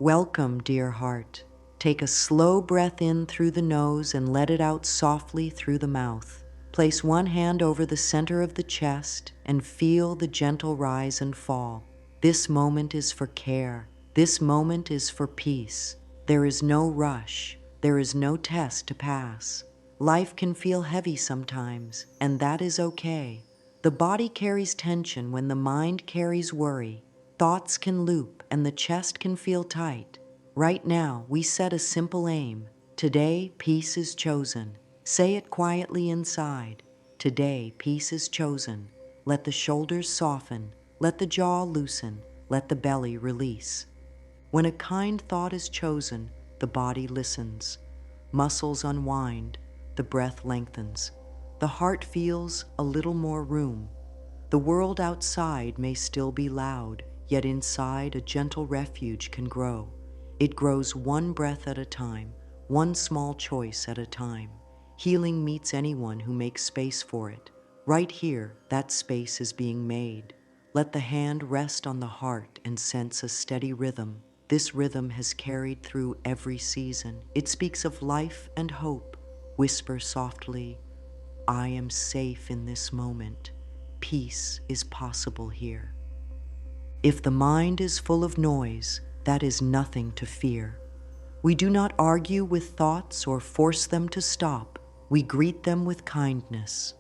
Welcome, dear heart. Take a slow breath in through the nose and let it out softly through the mouth. Place one hand over the center of the chest and feel the gentle rise and fall. This moment is for care. This moment is for peace. There is no rush. There is no test to pass. Life can feel heavy sometimes, and that is okay. The body carries tension when the mind carries worry. Thoughts can loop and the chest can feel tight. Right now, we set a simple aim. Today, peace is chosen. Say it quietly inside. Today, peace is chosen. Let the shoulders soften. Let the jaw loosen. Let the belly release. When a kind thought is chosen, the body listens. Muscles unwind. The breath lengthens. The heart feels a little more room. The world outside may still be loud, yet inside a gentle refuge can grow. It grows one breath at a time, one small choice at a time. Healing meets anyone who makes space for it. Right here, that space is being made. Let the hand rest on the heart and sense a steady rhythm. This rhythm has carried through every season. It speaks of life and hope. Whisper softly, I am safe in this moment. Peace is possible here. If the mind is full of noise, that is nothing to fear. We do not argue with thoughts or force them to stop. We greet them with kindness.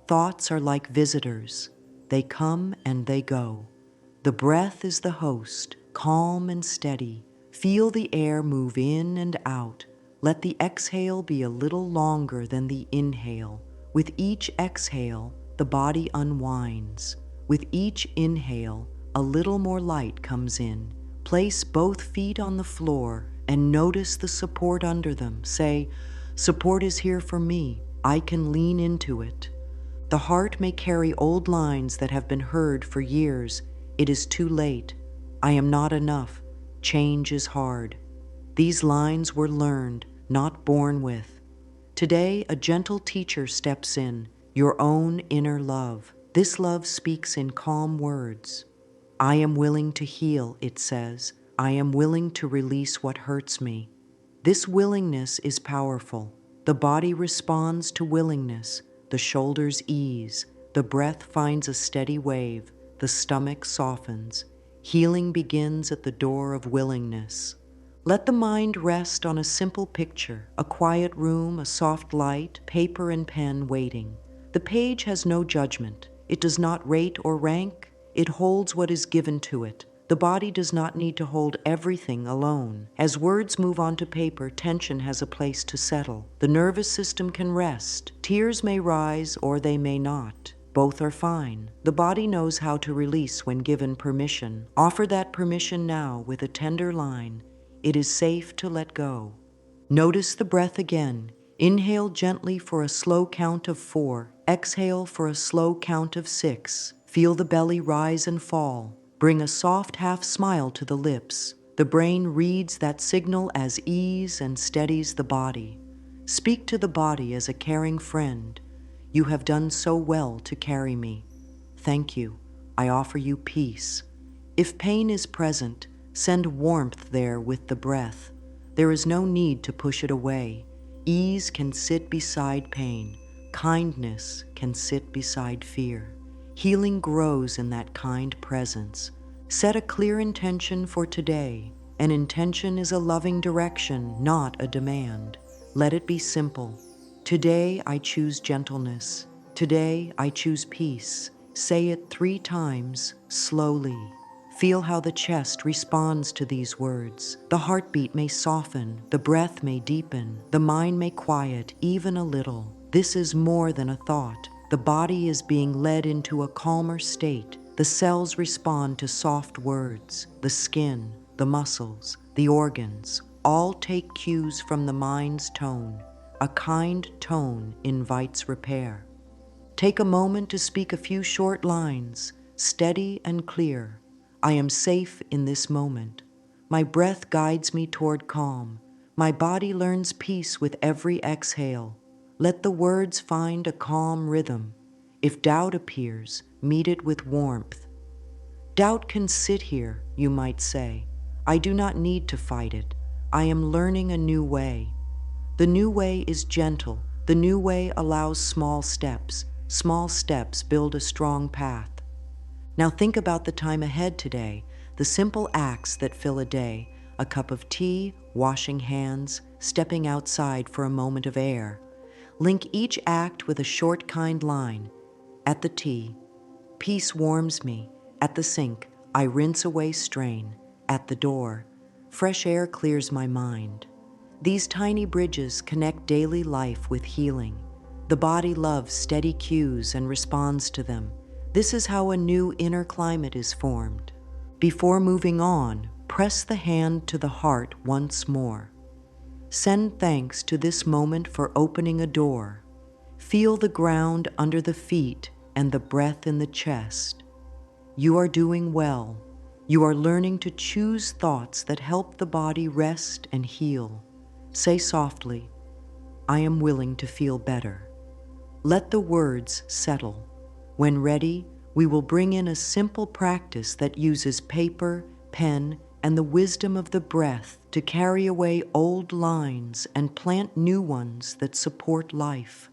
Thoughts are like visitors. They come and they go. The breath is the host, calm and steady. Feel the air move in and out. Let the exhale be a little longer than the inhale. With each exhale, the body unwinds. With each inhale, a little more light comes in. Place both feet on the floor and notice the support under them. Say, support is here for me. I can lean into it. The heart may carry old lines that have been heard for years. It is too late. I am not enough. Change is hard. These lines were learned, not born with. Today, a gentle teacher steps in, your own inner love. This love speaks in calm words. I am willing to heal, it says. I am willing to release what hurts me. This willingness is powerful. The body responds to willingness. The shoulders ease. The breath finds a steady wave. The stomach softens. Healing begins at the door of willingness. Let the mind rest on a simple picture, a quiet room, a soft light, paper and pen waiting. The page has no judgment. It does not rate or rank. It holds what is given to it. The body does not need to hold everything alone. As words move onto paper, tension has a place to settle. The nervous system can rest. Tears may rise or they may not. Both are fine. The body knows how to release when given permission. Offer that permission now with a tender line. It is safe to let go. Notice the breath again. Inhale gently for a slow count of 4. Exhale for a slow count of 6. Feel the belly rise and fall. Bring a soft half smile to the lips. The brain reads that signal as ease and steadies the body. Speak to the body as a caring friend. You have done so well to carry me. Thank you. I offer you peace. If pain is present, send warmth there with the breath. There is no need to push it away. Ease can sit beside pain. Kindness can sit beside fear. Healing grows in that kind presence. Set a clear intention for today. An intention is a loving direction, not a demand. Let it be simple. Today I choose gentleness. Today I choose peace. Say it 3 times, slowly. Feel how the chest responds to these words. The heartbeat may soften, the breath may deepen, the mind may quiet even a little. This is more than a thought. The body is being led into a calmer state. The cells respond to soft words. The skin, the muscles, the organs, all take cues from the mind's tone. A kind tone invites repair. Take a moment to speak a few short lines, steady and clear. I am safe in this moment. My breath guides me toward calm. My body learns peace with every exhale. Let the words find a calm rhythm. If doubt appears, meet it with warmth. Doubt can sit here, you might say. I do not need to fight it. I am learning a new way. The new way is gentle. The new way allows small steps. Small steps build a strong path. Now think about the time ahead today, the simple acts that fill a day: a cup of tea, washing hands, stepping outside for a moment of air. Link each act with a short, kind line. At the tea, peace warms me. At the sink, I rinse away strain. At the door, fresh air clears my mind. These tiny bridges connect daily life with healing. The body loves steady cues and responds to them. This is how a new inner climate is formed. Before moving on, press the hand to the heart once more. Send thanks to this moment for opening a door. Feel the ground under the feet and the breath in the chest. You are doing well. You are learning to choose thoughts that help the body rest and heal. Say softly, I am willing to feel better. Let the words settle. When ready, we will bring in a simple practice that uses paper, pen, and the wisdom of the breath to carry away old lines and plant new ones that support life.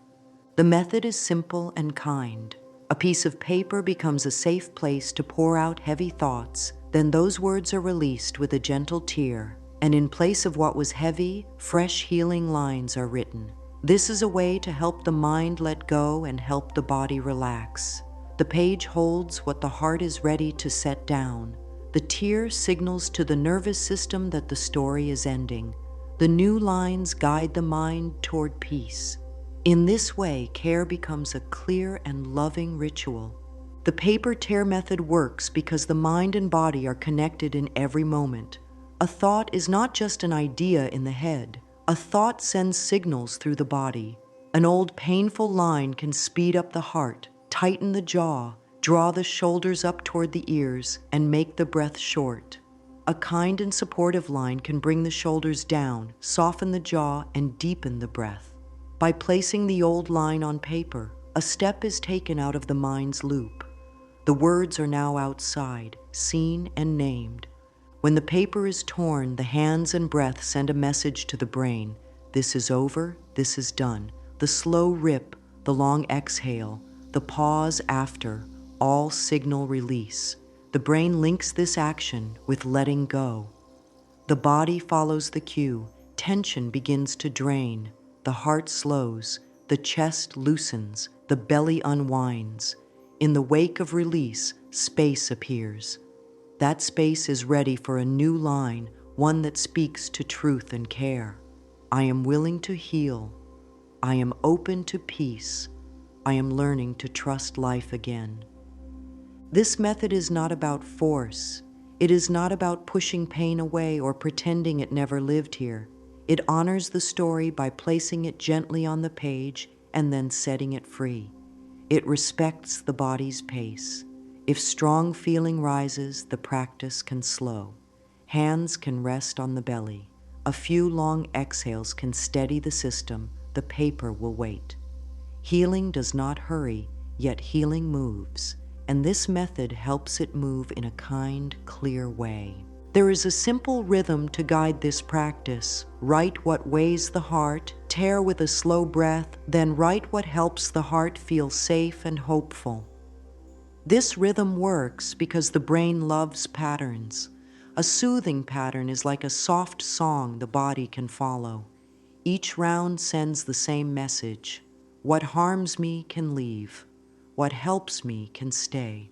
The method is simple and kind. A piece of paper becomes a safe place to pour out heavy thoughts, then those words are released with a gentle tear, and in place of what was heavy, fresh healing lines are written. This is a way to help the mind let go and help the body relax. The page holds what the heart is ready to set down. The tear signals to the nervous system that the story is ending. The new lines guide the mind toward peace. In this way, care becomes a clear and loving ritual. The paper tear method works because the mind and body are connected in every moment. A thought is not just an idea in the head. A thought sends signals through the body. An old painful line can speed up the heart, tighten the jaw, draw the shoulders up toward the ears, and make the breath short. A kind and supportive line can bring the shoulders down, soften the jaw, and deepen the breath. By placing the old line on paper, a step is taken out of the mind's loop. The words are now outside, seen and named. When the paper is torn, the hands and breath send a message to the brain. This is over, this is done. The slow rip, the long exhale, the pause after, all signal release. The brain links this action with letting go. The body follows the cue. Tension begins to drain. The heart slows. The chest loosens. The belly unwinds. In the wake of release, space appears. That space is ready for a new line, one that speaks to truth and care. I am willing to heal. I am open to peace. I am learning to trust life again. This method is not about force. It is not about pushing pain away or pretending it never lived here. It honors the story by placing it gently on the page and then setting it free. It respects the body's pace. If strong feeling rises, the practice can slow. Hands can rest on the belly. A few long exhales can steady the system. The paper will wait. Healing does not hurry, yet healing moves. And this method helps it move in a kind, clear way. There is a simple rhythm to guide this practice. Write what weighs the heart, tear with a slow breath, then write what helps the heart feel safe and hopeful. This rhythm works because the brain loves patterns. A soothing pattern is like a soft song the body can follow. Each round sends the same message. What harms me can leave. What helps me can stay.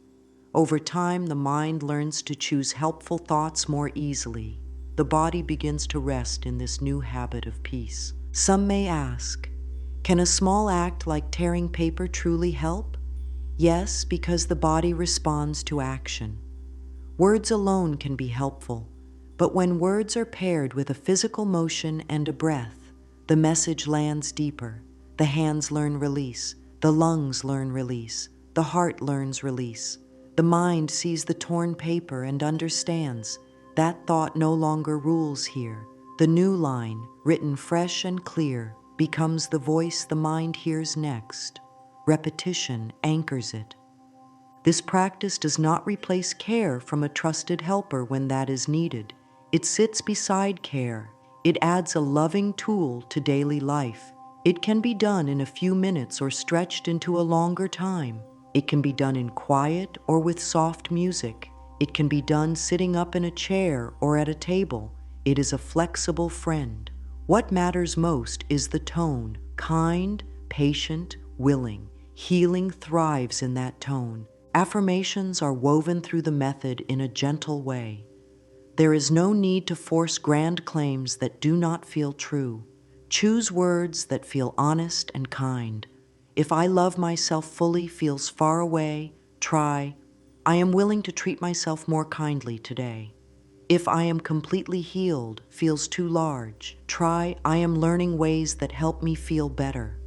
Over time, the mind learns to choose helpful thoughts more easily. The body begins to rest in this new habit of peace. Some may ask, can a small act like tearing paper truly help? Yes, because the body responds to action. Words alone can be helpful, but when words are paired with a physical motion and a breath, the message lands deeper. The hands learn release. The lungs learn release. The heart learns release. The mind sees the torn paper and understands that thought no longer rules here. The new line, written fresh and clear, becomes the voice the mind hears next. Repetition anchors it. This practice does not replace care from a trusted helper when that is needed. It sits beside care. It adds a loving tool to daily life. It can be done in a few minutes or stretched into a longer time. It can be done in quiet or with soft music. It can be done sitting up in a chair or at a table. It is a flexible friend. What matters most is the tone, kind, patient, willing. Healing thrives in that tone. Affirmations are woven through the method in a gentle way. There is no need to force grand claims that do not feel true. Choose words that feel honest and kind. If I love myself fully feels far away, try, I am willing to treat myself more kindly today. If I am completely healed feels too large, try, I am learning ways that help me feel better.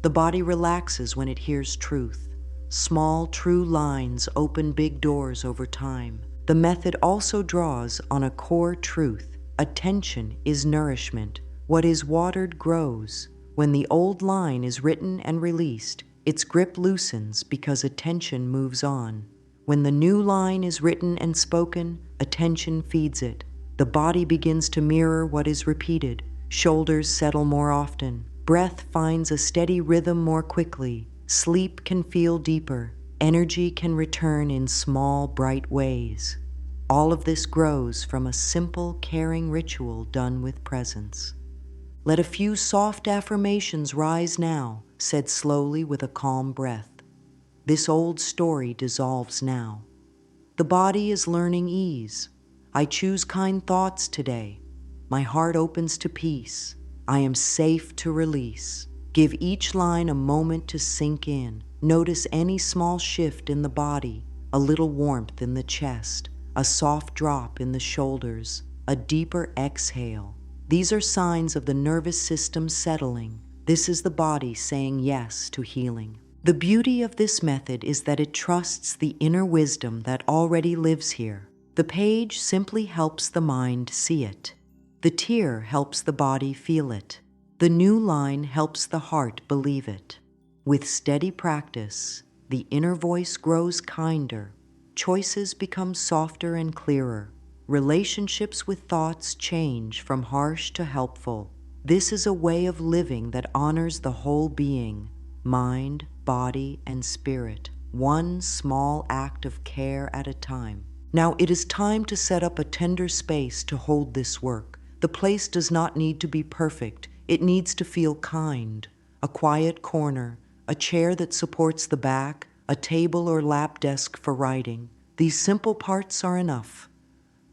The body relaxes when it hears truth. Small, true lines open big doors over time. The method also draws on a core truth. Attention is nourishment. What is watered grows. When the old line is written and released, its grip loosens because attention moves on. When the new line is written and spoken, attention feeds it. The body begins to mirror what is repeated. Shoulders settle more often. Breath finds a steady rhythm more quickly. Sleep can feel deeper. Energy can return in small, bright ways. All of this grows from a simple, caring ritual done with presence. Let a few soft affirmations rise now, said slowly with a calm breath. This old story dissolves now. The body is learning ease. I choose kind thoughts today. My heart opens to peace. I am safe to release. Give each line a moment to sink in. Notice any small shift in the body, a little warmth in the chest, a soft drop in the shoulders, a deeper exhale. These are signs of the nervous system settling. This is the body saying yes to healing. The beauty of this method is that it trusts the inner wisdom that already lives here. The page simply helps the mind see it. The tear helps the body feel it. The new line helps the heart believe it. With steady practice, the inner voice grows kinder. Choices become softer and clearer. Relationships with thoughts change from harsh to helpful. This is a way of living that honors the whole being, mind, body, and spirit, one small act of care at a time. Now it is time to set up a tender space to hold this work. The place does not need to be perfect. It needs to feel kind. A quiet corner, a chair that supports the back, a table or lap desk for writing. These simple parts are enough.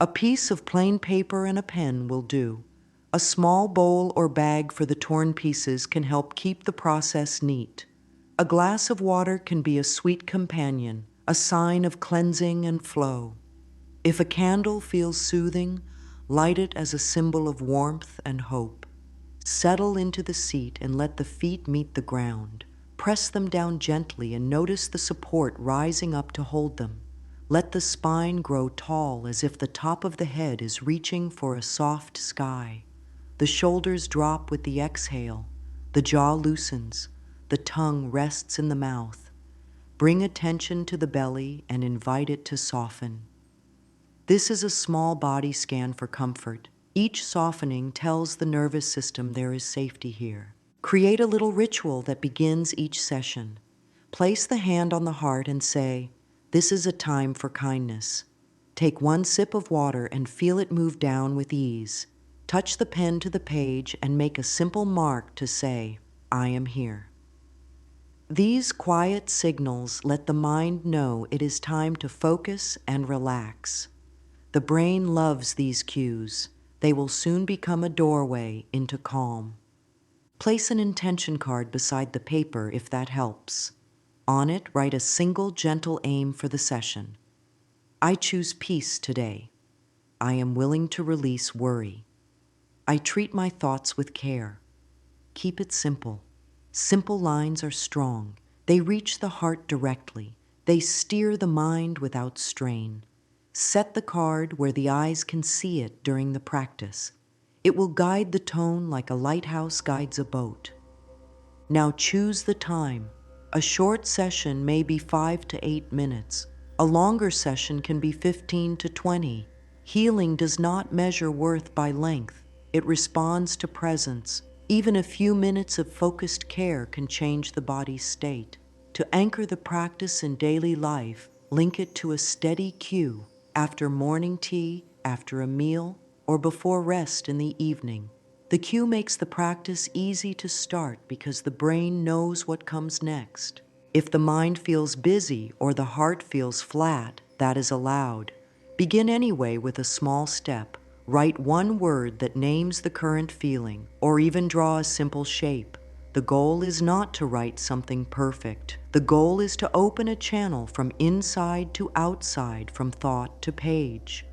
A piece of plain paper and a pen will do. A small bowl or bag for the torn pieces can help keep the process neat. A glass of water can be a sweet companion, a sign of cleansing and flow. If a candle feels soothing, light it as a symbol of warmth and hope. Settle into the seat and let the feet meet the ground. Press them down gently and notice the support rising up to hold them. Let the spine grow tall as if the top of the head is reaching for a soft sky. The shoulders drop with the exhale. The jaw loosens. The tongue rests in the mouth. Bring attention to the belly and invite it to soften. This is a small body scan for comfort. Each softening tells the nervous system there is safety here. Create a little ritual that begins each session. Place the hand on the heart and say, "This is a time for kindness." Take one sip of water and feel it move down with ease. Touch the pen to the page and make a simple mark to say, "I am here." These quiet signals let the mind know it is time to focus and relax. The brain loves these cues. They will soon become a doorway into calm. Place an intention card beside the paper if that helps. On it, write a single gentle aim for the session. I choose peace today. I am willing to release worry. I treat my thoughts with care. Keep it simple. Simple lines are strong. They reach the heart directly. They steer the mind without strain. Set the card where the eyes can see it during the practice. It will guide the tone like a lighthouse guides a boat. Now choose the time. A short session may be 5 to 8 minutes. A longer session can be 15 to 20. Healing does not measure worth by length. It responds to presence. Even a few minutes of focused care can change the body's state. To anchor the practice in daily life, link it to a steady cue after morning tea, after a meal, or before rest in the evening. The cue makes the practice easy to start because the brain knows what comes next. If the mind feels busy or the heart feels flat, that is allowed. Begin anyway with a small step. Write one word that names the current feeling, or even draw a simple shape. The goal is not to write something perfect. The goal is to open a channel from inside to outside, from thought to page.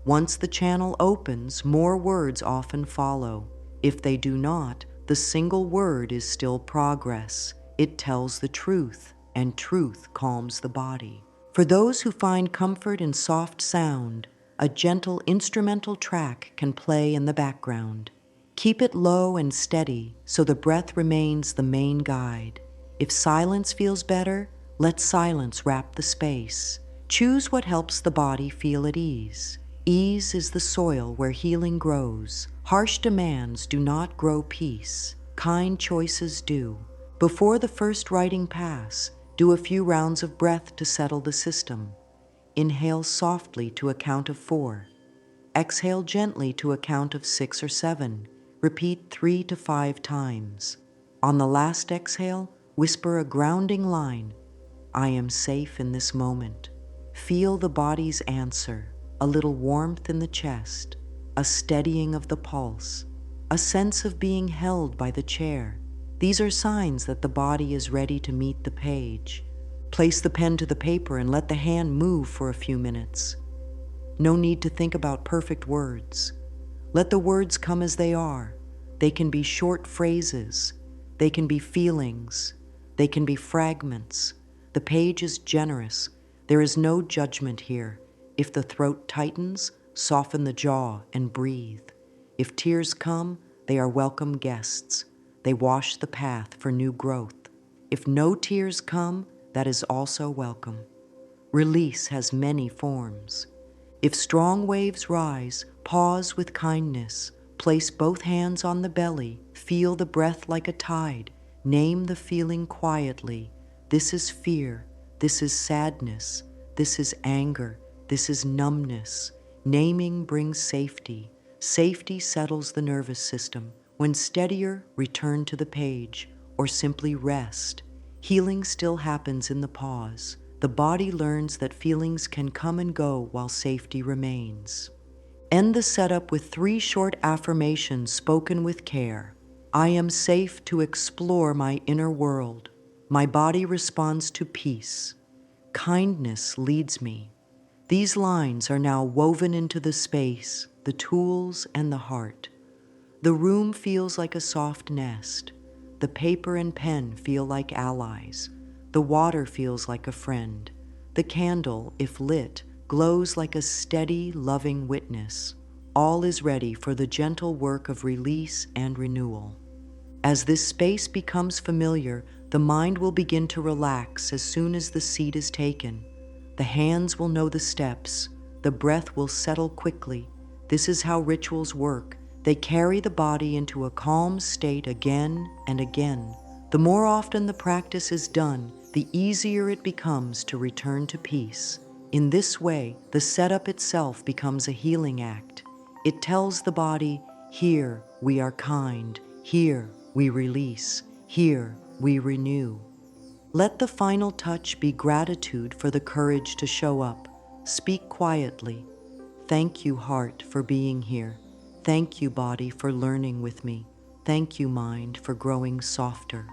Once the channel opens, more words often follow. If they do not, the single word is still progress. It tells the truth, and truth calms the body. For those who find comfort in soft sound, a gentle instrumental track can play in the background. Keep it low and steady so the breath remains the main guide. If silence feels better, let silence wrap the space. Choose what helps the body feel at ease. Ease is the soil where healing grows. Harsh demands do not grow peace. Kind choices do. Before the first writing pass, do a few rounds of breath to settle the system. Inhale softly to a count of 4. Exhale gently to a count of 6 or 7. Repeat 3 to 5 times. On the last exhale, whisper a grounding line. I am safe in this moment. Feel the body's answer. A little warmth in the chest, a steadying of the pulse, a sense of being held by the chair. These are signs that the body is ready to meet the page. Place the pen to the paper and let the hand move for a few minutes. No need to think about perfect words. Let the words come as they are. They can be short phrases. They can be feelings. They can be fragments. The page is generous. There is no judgment here. If the throat tightens, soften the jaw and breathe. If tears come, they are welcome guests. They wash the path for new growth. If no tears come, that is also welcome. Release has many forms. If strong waves rise, pause with kindness. Place both hands on the belly. Feel the breath like a tide. Name the feeling quietly. This is fear. This is sadness. This is anger. This is numbness. Naming brings safety. Safety settles the nervous system. When steadier, return to the page, or simply rest. Healing still happens in the pause. The body learns that feelings can come and go while safety remains. End the setup with 3 short affirmations spoken with care. I am safe to explore my inner world. My body responds to peace. Kindness leads me. These lines are now woven into the space, the tools, and the heart. The room feels like a soft nest. The paper and pen feel like allies. The water feels like a friend. The candle, if lit, glows like a steady, loving witness. All is ready for the gentle work of release and renewal. As this space becomes familiar, the mind will begin to relax as soon as the seat is taken. The hands will know the steps. The breath will settle quickly. This is how rituals work. They carry the body into a calm state again and again. The more often the practice is done, the easier it becomes to return to peace. In this way, the setup itself becomes a healing act. It tells the body, here we are kind, here we release, here we renew. Let the final touch be gratitude for the courage to show up. Speak quietly. Thank you, heart, for being here. Thank you, body, for learning with me. Thank you, mind, for growing softer.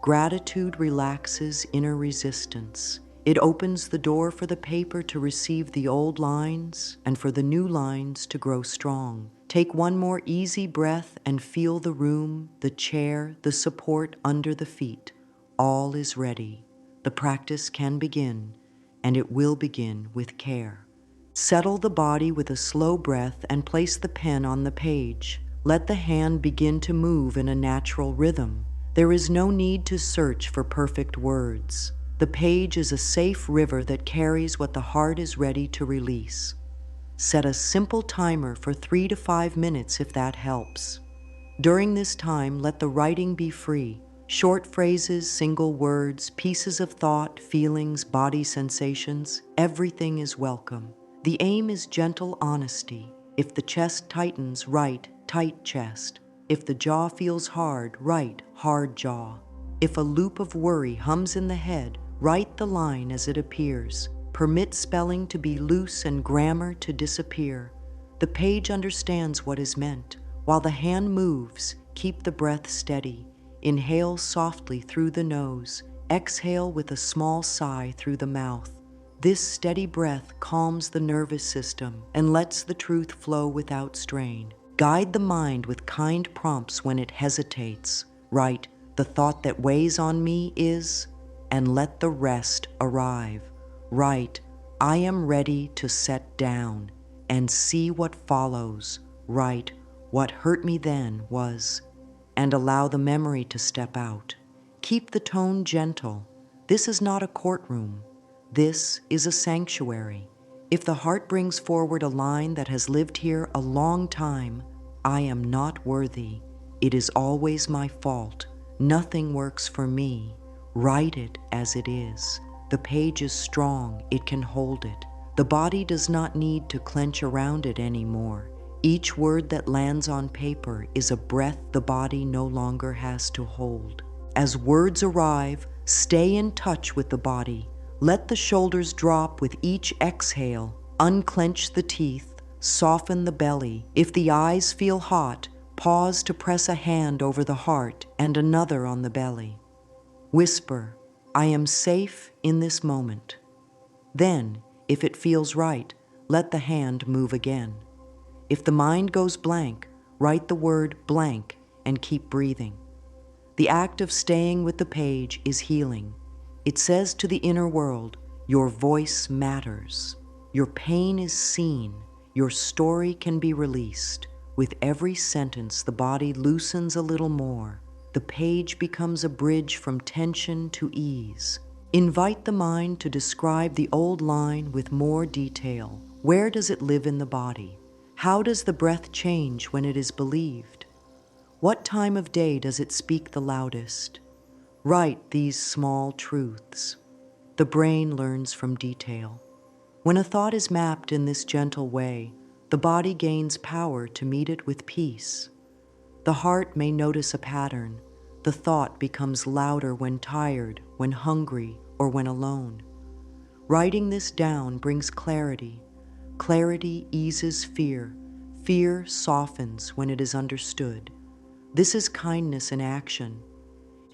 Gratitude relaxes inner resistance. It opens the door for the paper to receive the old lines and for the new lines to grow strong. Take one more easy breath and feel the room, the chair, the support under the feet. All is ready. The practice can begin, and it will begin with care. Settle the body with a slow breath and place the pen on the page. Let the hand begin to move in a natural rhythm. There is no need to search for perfect words. The page is a safe river that carries what the heart is ready to release. Set a simple timer for 3 to 5 minutes if that helps. During this time, let the writing be free. Short phrases, single words, pieces of thought, feelings, body sensations, everything is welcome. The aim is gentle honesty. If the chest tightens, write tight chest. If the jaw feels hard, write hard jaw. If a loop of worry hums in the head, write the line as it appears. Permit spelling to be loose and grammar to disappear. The page understands what is meant. While the hand moves, keep the breath steady. Inhale softly through the nose. Exhale with a small sigh through the mouth. This steady breath calms the nervous system and lets the truth flow without strain. Guide the mind with kind prompts when it hesitates. Write, the thought that weighs on me is, and let the rest arrive. Write, I am ready to set down and see what follows. Write, what hurt me then was, and allow the memory to step out. Keep the tone gentle. This is not a courtroom. This is a sanctuary. If the heart brings forward a line that has lived here a long time, I am not worthy. It is always my fault. Nothing works for me. Write it as it is. The page is strong. It can hold it. The body does not need to clench around it anymore. Each word that lands on paper is a breath the body no longer has to hold. As words arrive, stay in touch with the body. Let the shoulders drop with each exhale. Unclench the teeth, soften the belly. If the eyes feel hot, pause to press a hand over the heart and another on the belly. Whisper, I am safe in this moment. Then, if it feels right, let the hand move again. If the mind goes blank, write the word blank and keep breathing. The act of staying with the page is healing. It says to the inner world, your voice matters. Your pain is seen. Your story can be released. With every sentence, the body loosens a little more. The page becomes a bridge from tension to ease. Invite the mind to describe the old line with more detail. Where does it live in the body? How does the breath change when it is believed? What time of day does it speak the loudest? Write these small truths. The brain learns from detail. When a thought is mapped in this gentle way, the body gains power to meet it with peace. The heart may notice a pattern. The thought becomes louder when tired, when hungry, or when alone. Writing this down brings clarity. Clarity eases fear. Fear softens when it is understood. This is kindness in action.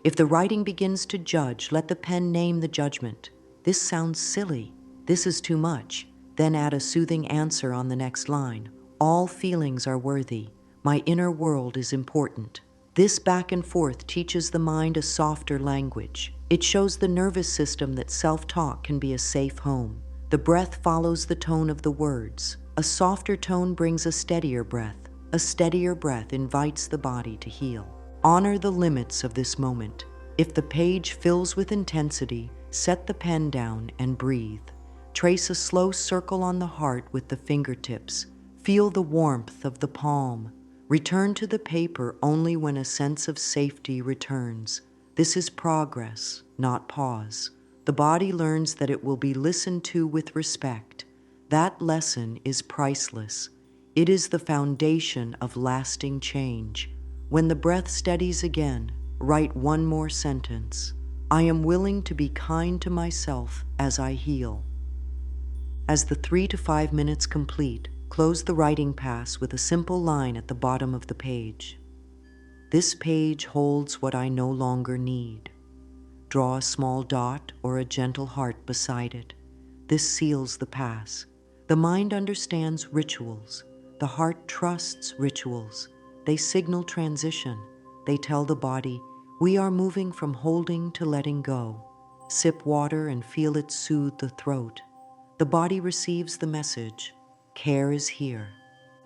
If the writing begins to judge, let the pen name the judgment. This sounds silly. This is too much. Then add a soothing answer on the next line. All feelings are worthy. My inner world is important. This back and forth teaches the mind a softer language. It shows the nervous system that self-talk can be a safe home. The breath follows the tone of the words. A softer tone brings a steadier breath. A steadier breath invites the body to heal. Honor the limits of this moment. If the page fills with intensity, set the pen down and breathe. Trace a slow circle on the heart with the fingertips. Feel the warmth of the palm. Return to the paper only when a sense of safety returns. This is progress, not pause. The body learns that it will be listened to with respect. That lesson is priceless. It is the foundation of lasting change. When the breath steadies again, write one more sentence. I am willing to be kind to myself as I heal. As the 3 to 5 minutes complete, close the writing pass with a simple line at the bottom of the page. This page holds what I no longer need. Draw a small dot or a gentle heart beside it. This seals the pass. The mind understands rituals. The heart trusts rituals. They signal transition. They tell the body, we are moving from holding to letting go. Sip water and feel it soothe the throat. The body receives the message. Care is here.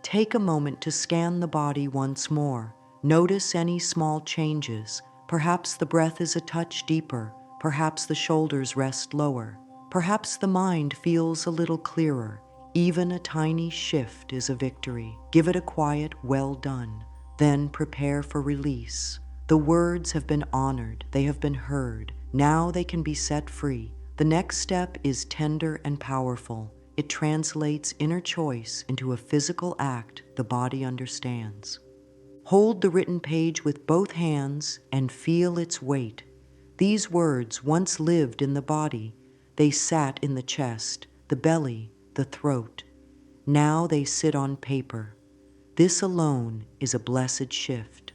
Take a moment to scan the body once more. Notice any small changes. Perhaps the breath is a touch deeper. Perhaps the shoulders rest lower. Perhaps the mind feels a little clearer. Even a tiny shift is a victory. Give it a quiet, well done. Then prepare for release. The words have been honored, they have been heard. Now they can be set free. The next step is tender and powerful. It translates inner choice into a physical act the body understands. Hold the written page with both hands and feel its weight. These words once lived in the body. They sat in the chest, the belly, the throat. Now they sit on paper. This alone is a blessed shift.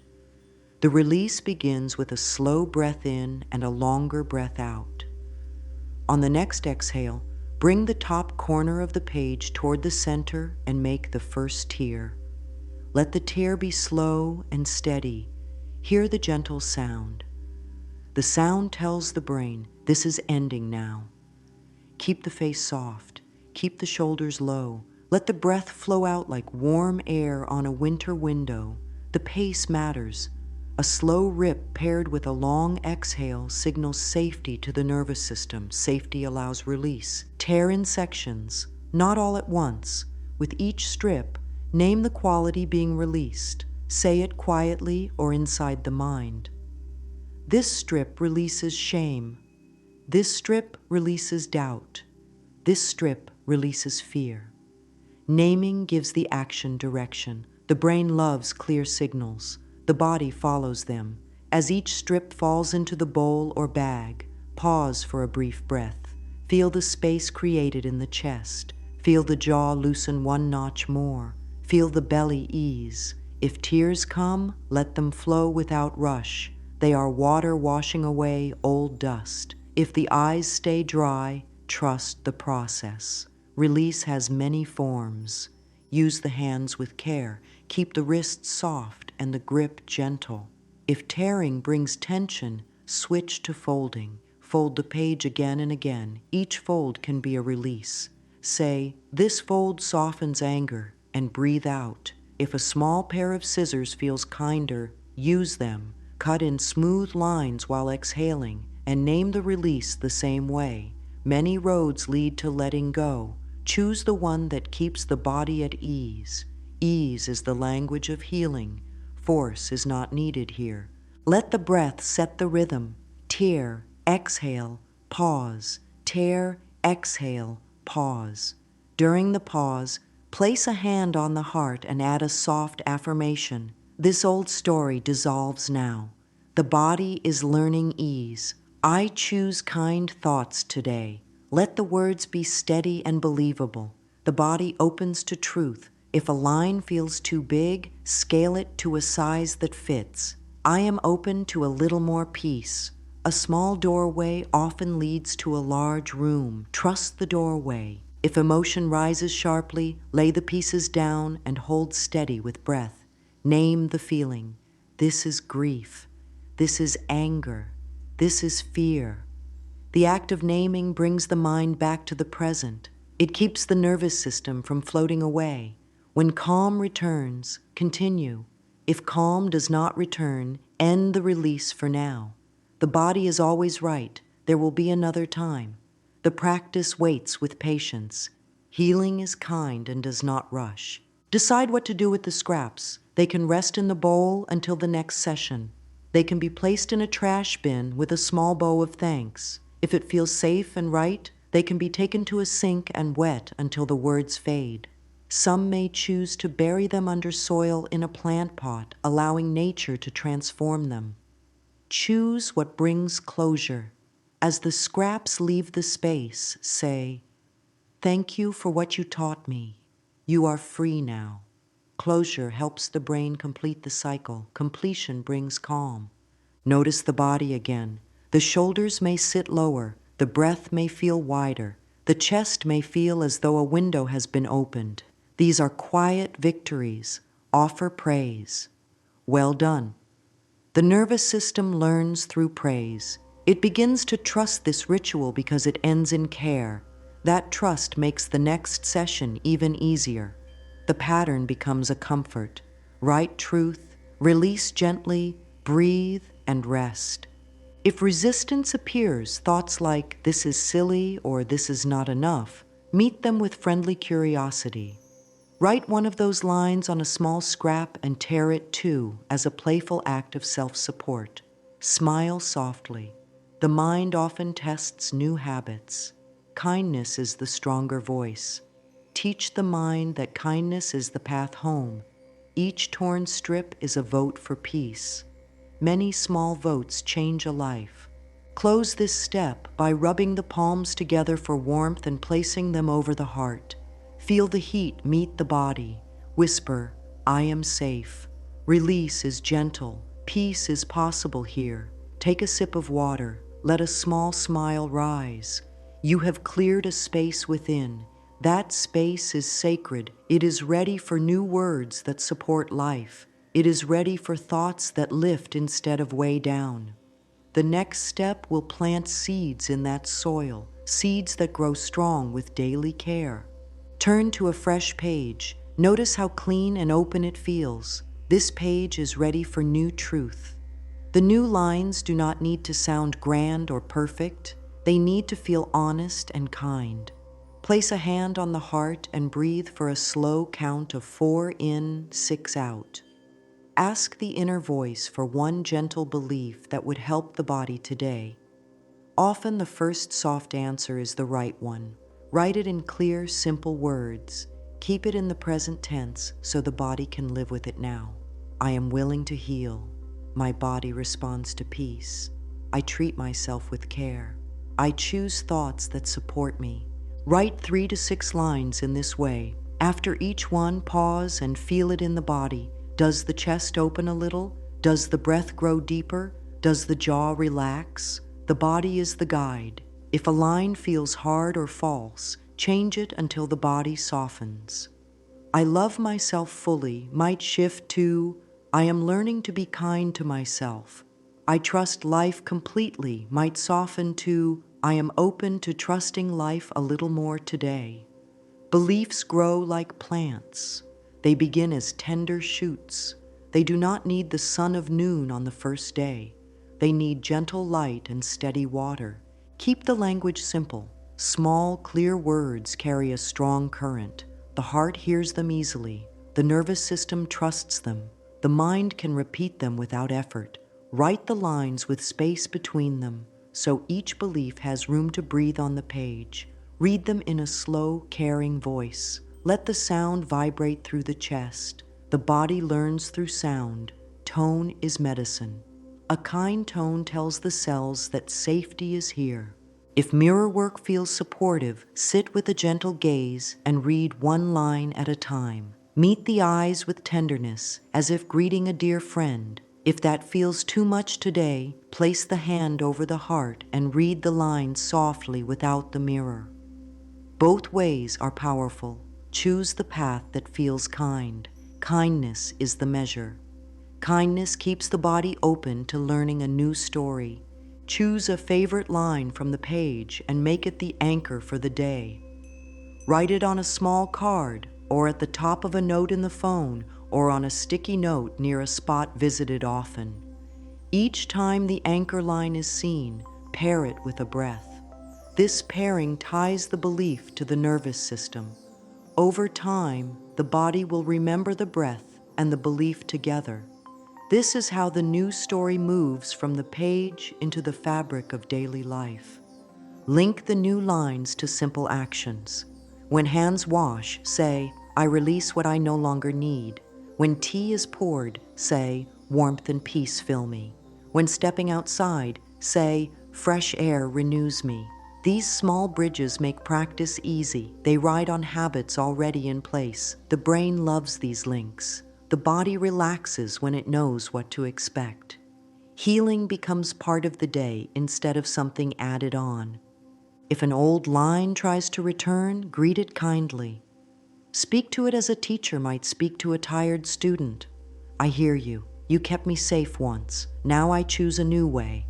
The release begins with a slow breath in and a longer breath out. On the next exhale, bring the top corner of the page toward the center and make the first tear. Let the tear be slow and steady. Hear the gentle sound. The sound tells the brain, this is ending now. Keep the face soft. Keep the shoulders low. Let the breath flow out like warm air on a winter window. The pace matters. A slow rip paired with a long exhale signals safety to the nervous system. Safety allows release. Tear in sections, not all at once. With each strip, name the quality being released. Say it quietly or inside the mind. This strip releases shame. This strip releases doubt. This strip releases fear. Naming gives the action direction. The brain loves clear signals. The body follows them. As each strip falls into the bowl or bag, pause for a brief breath. Feel the space created in the chest. Feel the jaw loosen one notch more. Feel the belly ease. If tears come, let them flow without rush. They are water washing away old dust. If the eyes stay dry, trust the process. Release has many forms. Use the hands with care. Keep the wrists soft and the grip gentle. If tearing brings tension, switch to folding. Fold the page again and again. Each fold can be a release. Say, this fold softens anger, and breathe out. If a small pair of scissors feels kinder, use them. Cut in smooth lines while exhaling, and name the release the same way. Many roads lead to letting go. Choose the one that keeps the body at ease. Ease is the language of healing. Force is not needed here. Let the breath set the rhythm. Tear, exhale, pause. Tear, exhale, pause. During the pause, place a hand on the heart and add a soft affirmation. This old story dissolves now. The body is learning ease. I choose kind thoughts today. Let the words be steady and believable. The body opens to truth. If a line feels too big, scale it to a size that fits. I am open to a little more peace. A small doorway often leads to a large room. Trust the doorway. If emotion rises sharply, lay the pieces down and hold steady with breath. Name the feeling. This is grief. This is anger. This is fear. The act of naming brings the mind back to the present. It keeps the nervous system from floating away. When calm returns, continue. If calm does not return, end the release for now. The body is always right. There will be another time. The practice waits with patience. Healing is kind and does not rush. Decide what to do with the scraps. They can rest in the bowl until the next session. They can be placed in a trash bin with a small bow of thanks. If it feels safe and right, they can be taken to a sink and wet until the words fade. Some may choose to bury them under soil in a plant pot, allowing nature to transform them. Choose what brings closure. As the scraps leave the space, say, thank you for what you taught me. You are free now. Closure helps the brain complete the cycle. Completion brings calm. Notice the body again. The shoulders may sit lower. The breath may feel wider. The chest may feel as though a window has been opened. These are quiet victories. Offer praise. Well done. The nervous system learns through praise. It begins to trust this ritual because it ends in care. That trust makes the next session even easier. The pattern becomes a comfort. Write truth, release gently, breathe, and rest. If resistance appears, thoughts like, this is silly or this is not enough, Meet them with friendly curiosity. Write one of those lines on a small scrap and tear it too as a playful act of self-support. Smile softly. The mind often tests new habits. Kindness is the stronger voice. Teach the mind that kindness is the path home. Each torn strip is a vote for peace. Many small votes change a life. Close this step by rubbing the palms together for warmth and placing them over the heart. Feel the heat meet the body. Whisper, I am safe. Release is gentle. Peace is possible here. Take a sip of water. Let a small smile rise. You have cleared a space within. That space is sacred. It is ready for new words that support life. It is ready for thoughts that lift instead of weigh down. The next step will plant seeds in that soil, seeds that grow strong with daily care. Turn to a fresh page. Notice how clean and open it feels. This page is ready for new truth. The new lines do not need to sound grand or perfect. They need to feel honest and kind. Place a hand on the heart and breathe for a slow count of 4 in, 6 out. Ask the inner voice for one gentle belief that would help the body today. Often the first soft answer is the right one. Write it in clear, simple words. Keep it in the present tense so the body can live with it now. I am willing to heal. My body responds to peace. I treat myself with care. I choose thoughts that support me. Write 3 to 6 lines in this way. After each one, pause and feel it in the body. Does the chest open a little? Does the breath grow deeper? Does the jaw relax? The body is the guide. If a line feels hard or false, change it until the body softens. I love myself fully might shift to, I am learning to be kind to myself. I trust life completely might soften to, I am open to trusting life a little more today. Beliefs grow like plants. They begin as tender shoots. They do not need the sun of noon on the first day. They need gentle light and steady water. Keep the language simple. Small, clear words carry a strong current. The heart hears them easily. The nervous system trusts them. The mind can repeat them without effort. Write the lines with space between them, so each belief has room to breathe on the page. Read them in a slow, caring voice. Let the sound vibrate through the chest. The body learns through sound. Tone is medicine. A kind tone tells the cells that safety is here. If mirror work feels supportive, sit with a gentle gaze and read one line at a time. Meet the eyes with tenderness, as if greeting a dear friend. If that feels too much today, place the hand over the heart and read the lines softly without the mirror. Both ways are powerful. Choose the path that feels kind. Kindness is the measure. Kindness keeps the body open to learning a new story. Choose a favorite line from the page and make it the anchor for the day. Write it on a small card, or at the top of a note in the phone, or on a sticky note near a spot visited often. Each time the anchor line is seen, pair it with a breath. This pairing ties the belief to the nervous system. Over time, the body will remember the breath and the belief together. This is how the new story moves from the page into the fabric of daily life. Link the new lines to simple actions. When hands wash, say, I release what I no longer need. When tea is poured, say, warmth and peace fill me. When stepping outside, say, fresh air renews me. These small bridges make practice easy. They ride on habits already in place. The brain loves these links. The body relaxes when it knows what to expect. Healing becomes part of the day instead of something added on. If an old line tries to return, greet it kindly. Speak to it as a teacher might speak to a tired student. I hear you. You kept me safe once. Now I choose a new way.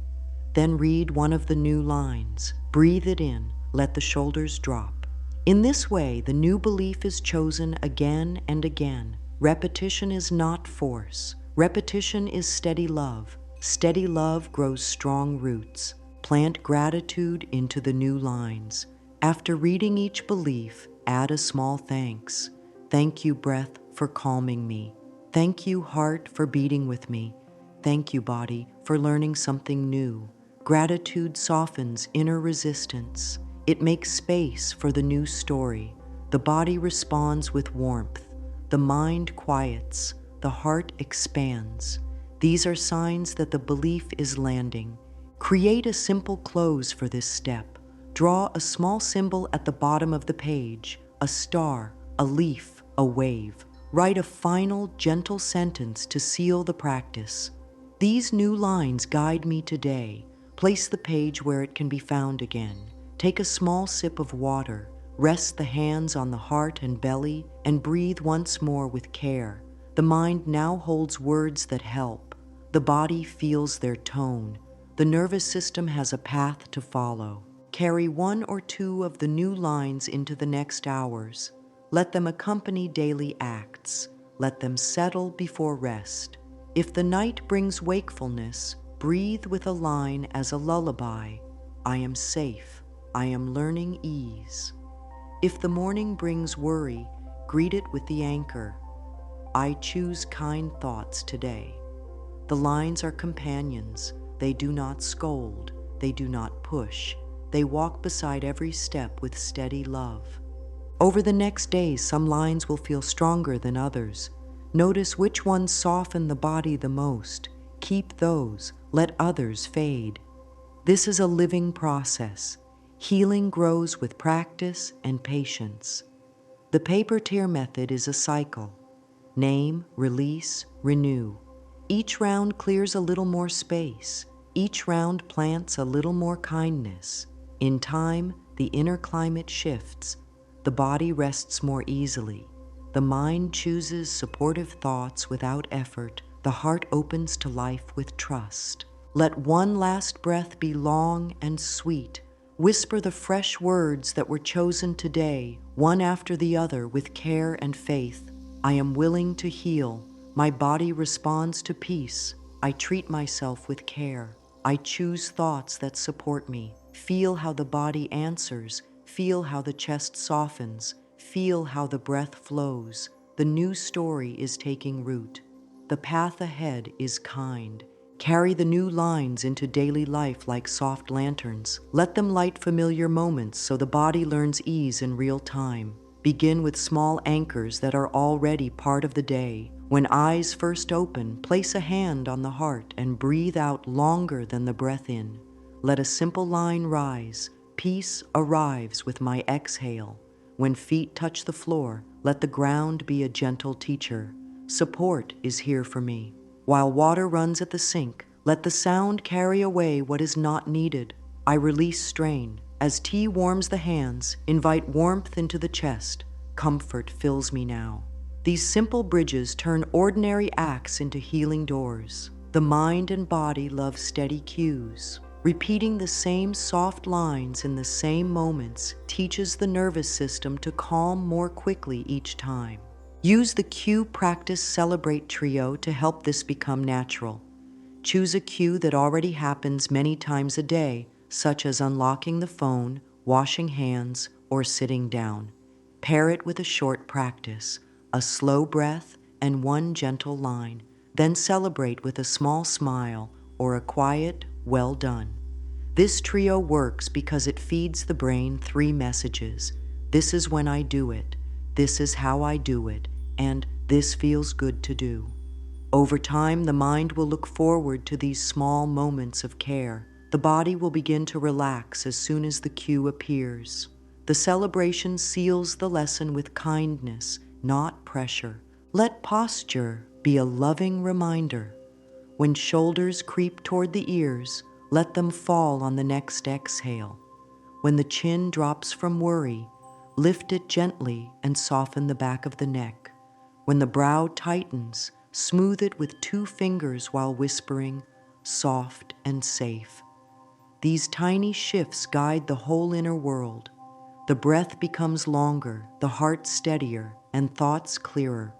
Then read one of the new lines. Breathe it in. Let the shoulders drop. In this way, the new belief is chosen again and again. Repetition is not force. Repetition is steady love. Steady love grows strong roots. Plant gratitude into the new lines. After reading each belief, add a small thanks. Thank you, breath, for calming me. Thank you, heart, for beating with me. Thank you, body, for learning something new. Gratitude softens inner resistance. It makes space for the new story. The body responds with warmth. The mind quiets. The heart expands. These are signs that the belief is landing. Create a simple close for this step. Draw a small symbol at the bottom of the page, a star, a leaf, a wave. Write a final, gentle sentence to seal the practice. These new lines guide me today. Place the page where it can be found again. Take a small sip of water. Rest the hands on the heart and belly and breathe once more with care. The mind now holds words that help. The body feels their tone. The nervous system has a path to follow. Carry one or two of the new lines into the next hours. Let them accompany daily acts. Let them settle before rest. If the night brings wakefulness, breathe with a line as a lullaby. I am safe. I am learning ease. If the morning brings worry, greet it with the anchor. I choose kind thoughts today. The lines are companions. They do not scold. They do not push. They walk beside every step with steady love. Over the next days, some lines will feel stronger than others. Notice which ones soften the body the most. Keep those. Let others fade. This is a living process. Healing grows with practice and patience. The paper tear method is a cycle. Name, release, renew. Each round clears a little more space. Each round plants a little more kindness. In time, the inner climate shifts. The body rests more easily. The mind chooses supportive thoughts without effort. The heart opens to life with trust. Let one last breath be long and sweet. Whisper the fresh words that were chosen today, one after the other with care and faith. I am willing to heal. My body responds to peace. I treat myself with care. I choose thoughts that support me. Feel how the body answers. Feel how the chest softens. Feel how the breath flows. The new story is taking root. The path ahead is kind. Carry the new lines into daily life like soft lanterns. Let them light familiar moments so the body learns ease in real time. Begin with small anchors that are already part of the day. When eyes first open, place a hand on the heart and breathe out longer than the breath in. Let a simple line rise. Peace arrives with my exhale. When feet touch the floor, let the ground be a gentle teacher. Support is here for me. While water runs at the sink, let the sound carry away what is not needed. I release strain. As tea warms the hands, invite warmth into the chest. Comfort fills me now. These simple bridges turn ordinary acts into healing doors. The mind and body love steady cues. Repeating the same soft lines in the same moments teaches the nervous system to calm more quickly each time. Use the cue practice celebrate trio to help this become natural. Choose a cue that already happens many times a day, such as unlocking the phone, washing hands, or sitting down. Pair it with a short practice, a slow breath, and one gentle line. Then celebrate with a small smile or a quiet, well done. This trio works because it feeds the brain 3 messages. This is when I do it. This is how I do it. And this feels good to do. Over time, the mind will look forward to these small moments of care. The body will begin to relax as soon as the cue appears. The celebration seals the lesson with kindness, not pressure. Let posture be a loving reminder. When shoulders creep toward the ears, let them fall on the next exhale. When the chin drops from worry, lift it gently and soften the back of the neck. When the brow tightens, smooth it with 2 fingers while whispering, soft and safe. These tiny shifts guide the whole inner world. The breath becomes longer, the heart steadier, and thoughts clearer.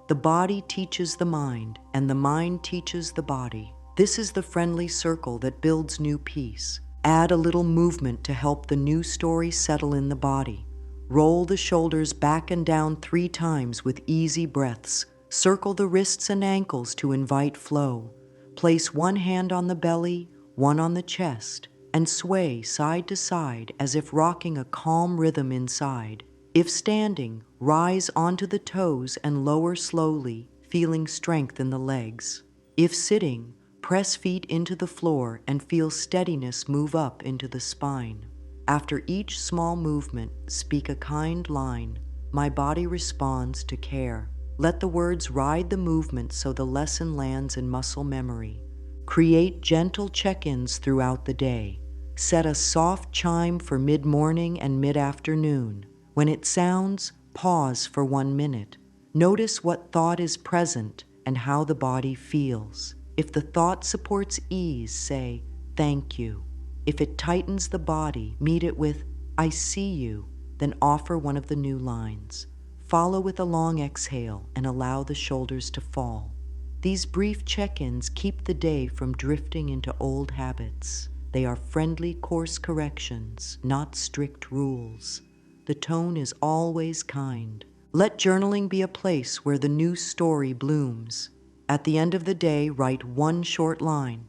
The body teaches the mind, and the mind teaches the body. This is the friendly circle that builds new peace. Add a little movement to help the new story settle in the body. Roll the shoulders back and down 3 times with easy breaths. Circle the wrists and ankles to invite flow. Place one hand on the belly, one on the chest, and sway side to side as if rocking a calm rhythm inside. If standing, rise onto the toes and lower slowly, feeling strength in the legs. If sitting, press feet into the floor and feel steadiness move up into the spine. After each small movement, speak a kind line. My body responds to care. Let the words ride the movement so the lesson lands in muscle memory. Create gentle check-ins throughout the day. Set a soft chime for mid-morning and mid-afternoon. When it sounds, pause for 1 minute. Notice what thought is present and how the body feels. If the thought supports ease, say, "Thank you." If it tightens the body, meet it with, "I see you," then offer one of the new lines. Follow with a long exhale and allow the shoulders to fall. These brief check-ins keep the day from drifting into old habits. They are friendly course corrections, not strict rules. The tone is always kind. Let journaling be a place where the new story blooms. At the end of the day, write one short line.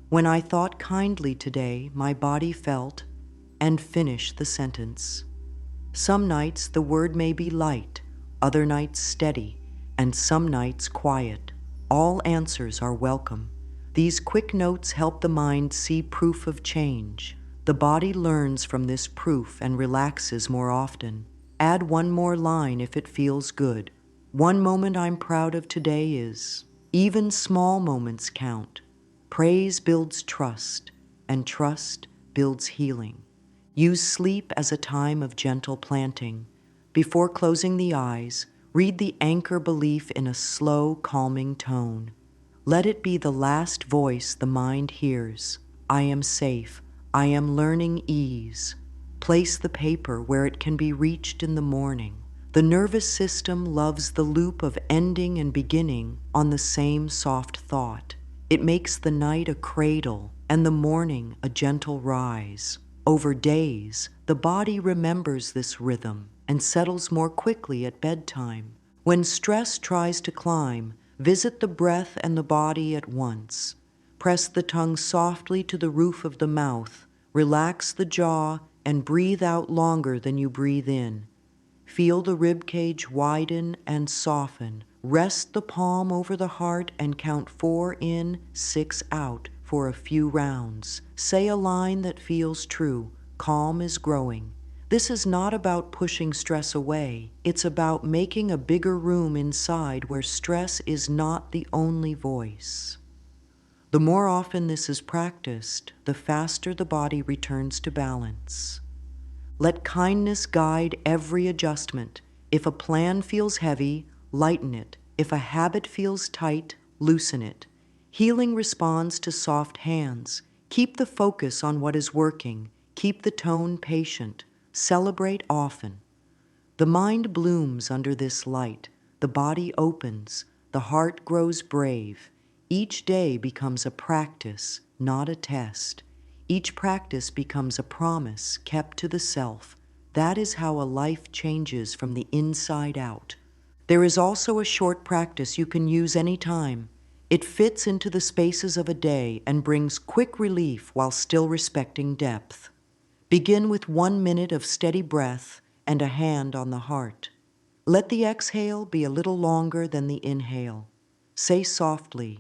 When I thought kindly today, my body felt, and finish the sentence. Some nights the word may be light, other nights steady, and some nights quiet. All answers are welcome. These quick notes help the mind see proof of change. The body learns from this proof and relaxes more often. Add one more line if it feels good. One moment I'm proud of today is, even small moments count. Praise builds trust, and trust builds healing. Use sleep as a time of gentle planting. Before closing the eyes, read the anchor belief in a slow, calming tone. Let it be the last voice the mind hears. I am safe. I am learning ease. Place the paper where it can be reached in the morning. The nervous system loves the loop of ending and beginning on the same soft thought. It makes the night a cradle and the morning a gentle rise. Over days, the body remembers this rhythm and settles more quickly at bedtime. When stress tries to climb, visit the breath and the body at once. Press the tongue softly to the roof of the mouth, relax the jaw, and breathe out longer than you breathe in. Feel the ribcage widen and soften. Rest the palm over the heart and count 4 in, 6 out for a few rounds. Say a line that feels true. Calm is growing. This is not about pushing stress away. It's about making a bigger room inside where stress is not the only voice. The more often this is practiced, the faster the body returns to balance. Let kindness guide every adjustment. If a plan feels heavy, lighten it. If a habit feels tight, loosen it. Healing responds to soft hands. Keep the focus on what is working. Keep the tone patient. Celebrate often. The mind blooms under this light. The body opens. The heart grows brave. Each day becomes a practice, not a test. Each practice becomes a promise kept to the self. That is how a life changes from the inside out. There is also a short practice you can use anytime. It fits into the spaces of a day and brings quick relief while still respecting depth. Begin with 1 minute of steady breath and a hand on the heart. Let the exhale be a little longer than the inhale. Say softly,